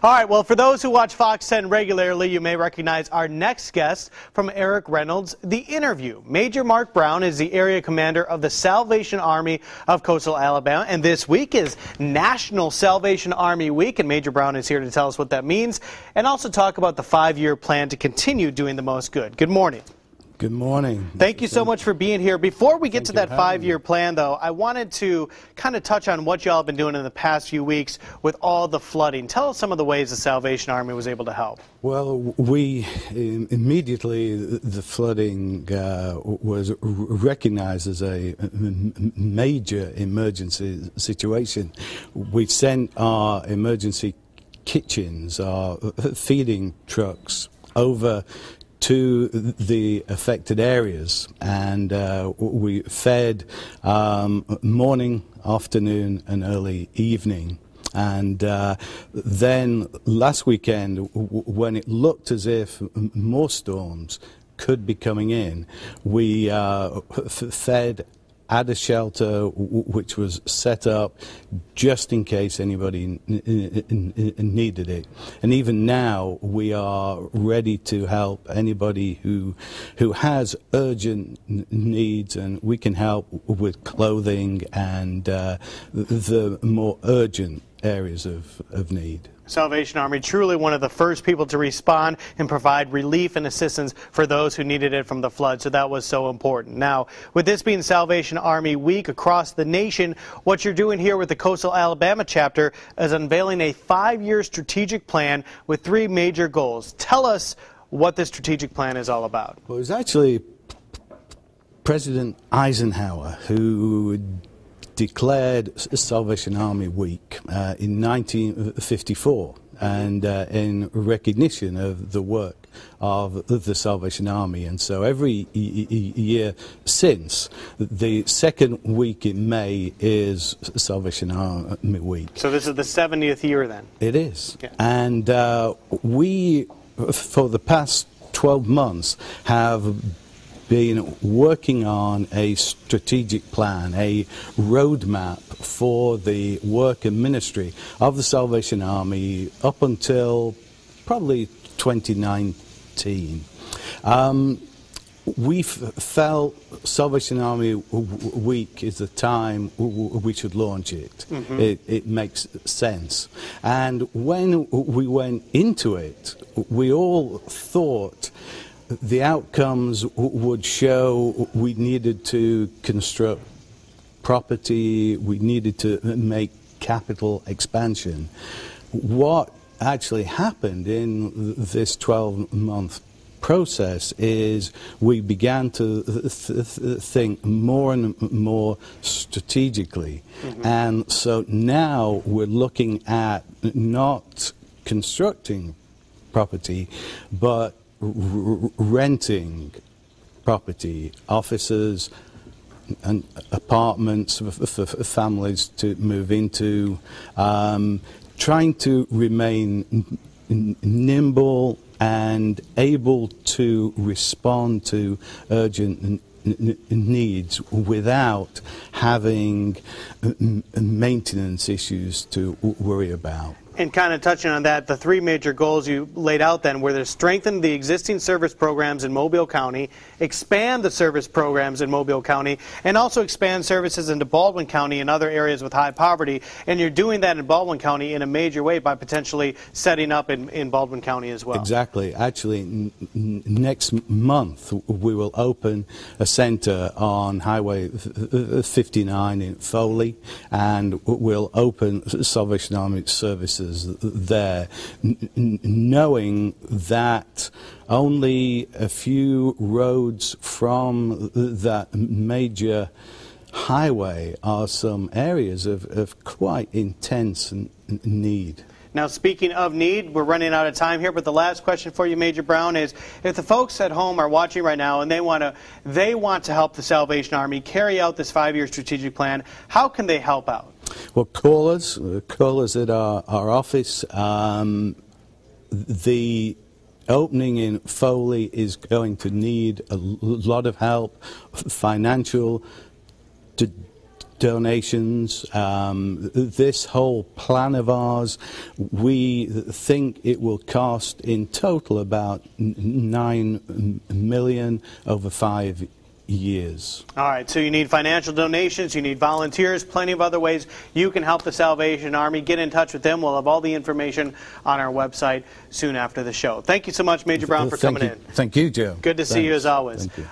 All right, well, for those who watch Fox 10 regularly, you may recognize our next guest from Eric Reynolds' The Interview. Major Mark Brown is the area commander of the Salvation Army of Coastal Alabama, and this week is National Salvation Army Week, and Major Brown is here to tell us what that means and also talk about the 5-year plan to continue doing the most good. Good morning. Good morning. Thank you so much for being here. Before we get to that 5-year plan, though, I wanted to kind of touch on what y'all have been doing in the past few weeks with all the flooding. Tell us some of the ways the Salvation Army was able to help. Well, we immediately, the flooding was recognized as a major emergency situation. We sent our emergency kitchens, our feeding trucks over to the affected areas, and we fed morning, afternoon and early evening. And then last weekend, when it looked as if more storms could be coming in, we fed at a shelter which was set up just in case anybody needed it. And even now we are ready to help anybody who has urgent needs, and we can help with clothing and the more urgent areas of need. Salvation Army, truly one of the first people to respond and provide relief and assistance for those who needed it from the flood, so that was so important. Now, with this being Salvation Army Week across the nation, what you're doing here with the Coastal Alabama chapter is unveiling a 5-year strategic plan with 3 major goals. Tell us what this strategic plan is all about. Well, it was actually President Eisenhower who declared Salvation Army Week in 1954, and in recognition of the work of the Salvation Army. And so every year since, the second week in May is Salvation Army Week. So this is the 70th year then? It is. Yeah. And we, for the past 12 months, have been working on a strategic plan, a roadmap for the work and ministry of the Salvation Army up until probably 2019. We felt Salvation Army Week is the time we should launch it. Mm-hmm. It makes sense. And when we went into it, we all thought the outcomes would show we needed to construct property, we needed to make capital expansion. What actually happened in this 12-month process is we began to think more and more strategically. Mm-hmm. And so now we're looking at not constructing property, but renting property, offices and apartments for families to move into, trying to remain nimble and able to respond to urgent needs without having maintenance issues to worry about. And kind of touching on that, the 3 major goals you laid out then were to strengthen the existing service programs in Mobile County, expand the service programs in Mobile County, and also expand services into Baldwin County and other areas with high poverty. And you're doing that in Baldwin County in a major way by potentially setting up in Baldwin County as well. Exactly. Actually, next month we will open a center on Highway 59 in Foley, and we'll open Salvation Army services there, knowing that only a few roads from that major highway are some areas of quite intense need. Now, speaking of need, we're running out of time here, but the last question for you, Major Brown, is if the folks at home are watching right now and they want to help the Salvation Army carry out this 5-year strategic plan, how can they help out? Well, call us at our office. The opening in Foley is going to need a lot of help, financial, donations. This whole plan of ours, we think it will cost in total about $9 million over 5 years. All right, so you need financial donations, you need volunteers, plenty of other ways you can help the Salvation Army. Get in touch with them. We'll have all the information on our website soon after the show. Thank you so much, Major Brown, for coming in. Thank you, Joe. Good to see you as always. Thank you.